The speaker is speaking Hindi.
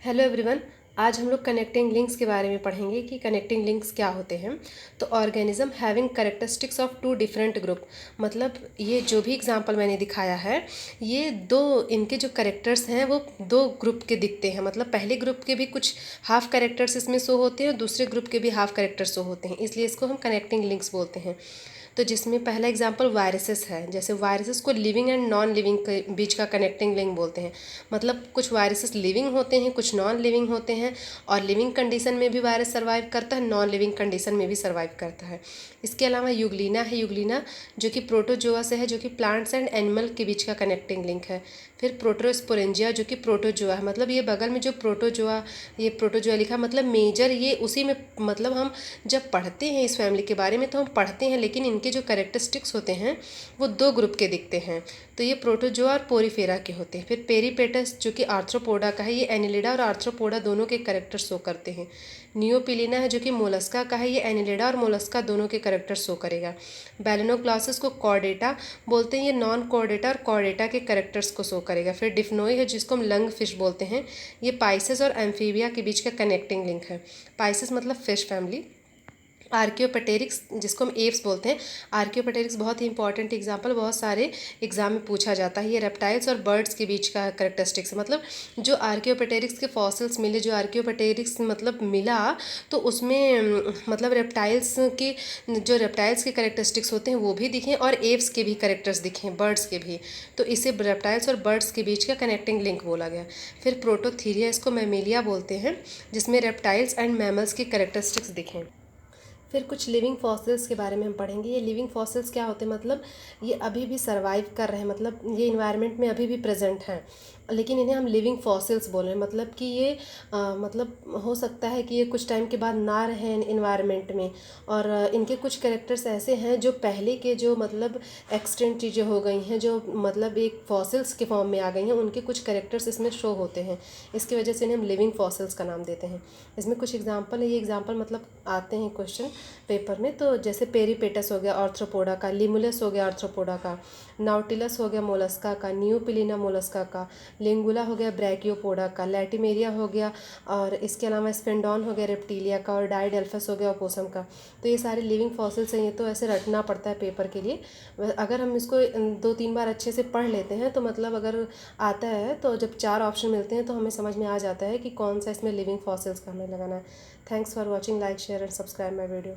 Hello everyone. आज हम लोग कनेक्टिंग लिंक्स के बारे में पढ़ेंगे कि कनेक्टिंग लिंक्स क्या होते हैं। तो organism having characteristics of two different group, मतलब ये जो भी एग्जांपल मैंने दिखाया है ये दो इनके जो कैरेक्टर्स हैं वो दो ग्रुप के दिखते हैं। मतलब पहले ग्रुप के भी कुछ हाफ कैरेक्टर्स इसमें शो होते हैं और दूसरे ग्रुप के भी हाफ कैरेक्टर्स शो होते हैं, इसलिए इसको हम कनेक्टिंग लिंक्स बोलते हैं। तो जिसमें पहला एग्जांपल वायरसेस है। जैसे वायरसेस को लिविंग एंड नॉन लिविंग के बीच का कनेक्टिंग लिंक बोलते हैं। मतलब कुछ वायरसेस लिविंग होते हैं, कुछ नॉन लिविंग होते हैं, और लिविंग कंडीशन में भी वायरस सर्वाइव करता है, नॉन लिविंग कंडीशन में भी सर्वाइव करता है। इसके अलावा यूग्लिना है। यूग्लिना जो कि प्रोटोजोआ से है, जो कि प्लांट्स एंड एनिमल के बीच का कनेक्टिंग लिंक है। फिर प्रोटोस्पोरेंजिया जो कि प्रोटोजोआ है, मतलब ये बगल में जो प्रोटोजोआ, ये प्रोटोजोआ लिखा मतलब मेजर ये उसी में, मतलब हम जब पढ़ते हैं इस फैमिली के बारे में तो हम पढ़ते हैं, लेकिन इनके जो कैरेक्टरिस्टिक्स होते हैं वो दो ग्रुप के दिखते हैं। तो ये प्रोटोजोआ और पोरीफेरा के होते हैं। फिर पेरीपेटस जो कि आर्थ्रोपोडा का है, ये एनिलिडा और आर्थ्रोपोडा दोनों के कैरेक्टर शो करते हैं। नियोपिलिना है जो कि मोलस्का का है, ये एनिलिडा और मोलस्का दोनों के कैरेक्टर शो करेगा। बैलेनोक्लासिस को कॉर्डेटा बोलते हैं, ये नॉन कॉर्डेटा और कॉर्डेटा के कैरेक्टर्स को शो करेगा। फिर डिफ्नोई है जिसको हम लंग फिश बोलते हैं, ये पाइसेस और एम्फीबिया के बीच का कनेक्टिंग लिंक है। पाइसेस मतलब फिश फैमिली। आर्कियोपेटेरिक्स जिसको हम एप्स बोलते हैं, आर्कियोपेटेरिक्स बहुत ही इंपॉर्टेंट एग्जाम्पल, बहुत सारे एग्जाम में पूछा जाता है। ये रेप्टाइल्स और बर्ड्स के बीच का करेक्टरिस्टिक्स, मतलब जो आर्कियोपेटेरिक्स के फॉसिल्स मिले, जो आर्कियोपेटेरिक्स मतलब मिला तो उसमें मतलब रेप्टाइल्स के जो रेप्टाइल्स के करेक्टरिस्टिक्स होते हैं वो भी दिखें और एप्स के भी करेक्टर्स दिखें, बर्ड्स के भी। तो इसे रेप्टाइल्स और बर्ड्स के बीच का कनेक्टिंग लिंक बोला गया। फिर प्रोटोथीरिया, इसको मैमेलिया बोलते हैं, जिसमें रेप्टाइल्स एंड मैमल्स के करेक्टरिस्टिक्स दिखें। फिर कुछ लिविंग फॉसिल्स के बारे में हम पढ़ेंगे। ये लिविंग फॉसिल्स क्या होते हैं, मतलब ये अभी भी सर्वाइव कर रहे हैं, मतलब ये इन्वायरमेंट में अभी भी प्रेजेंट हैं, लेकिन इन्हें हम लिविंग फॉसिल्स बोल रहे हैं। मतलब कि ये मतलब हो सकता है कि ये कुछ टाइम के बाद ना रहें इन्वायरमेंट में, और इनके कुछ कैरेक्टर्स ऐसे हैं जो पहले के जो मतलब एक्सटेंट चीज़ें हो गई हैं, जो मतलब एक फॉसिल्स के फॉर्म में आ गई हैं, उनके कुछ कैरेक्टर्स इसमें शो होते हैं। इसकी वजह से इन्हें हम लिविंग फॉसिल्स का नाम देते हैं। इसमें कुछ एग्जाम्पल है, ये एग्जाम्पल मतलब आते हैं क्वेश्चन पेपर में। तो जैसे पेरीपेटस हो गया आर्थ्रोपोडा का, लिमुलस हो गया आर्थ्रोपोडा का, नाउटिलस हो गया मोलस्का का, न्यूपिलिना मोलस्का का, लिंगुला हो गया ब्रैकियोपोडा का, लैटिमेरिया हो गया, और इसके अलावा स्पेंडॉन हो गया रेप्टीलिया का, और डाइडेल्फस हो गया ओपोसम का। तो ये सारे लिविंग फॉसिल्स हैं। ये तो ऐसे रटना पड़ता है पेपर के लिए। अगर हम इसको 2-3 बार अच्छे से पढ़ लेते हैं तो मतलब अगर आता है तो जब 4 ऑप्शन मिलते हैं तो हमें समझ में आ जाता है कि कौन सा इसमें लिविंग फॉसिल्स का हमें लगाना है। Thanks for watching, like share and subscribe my video.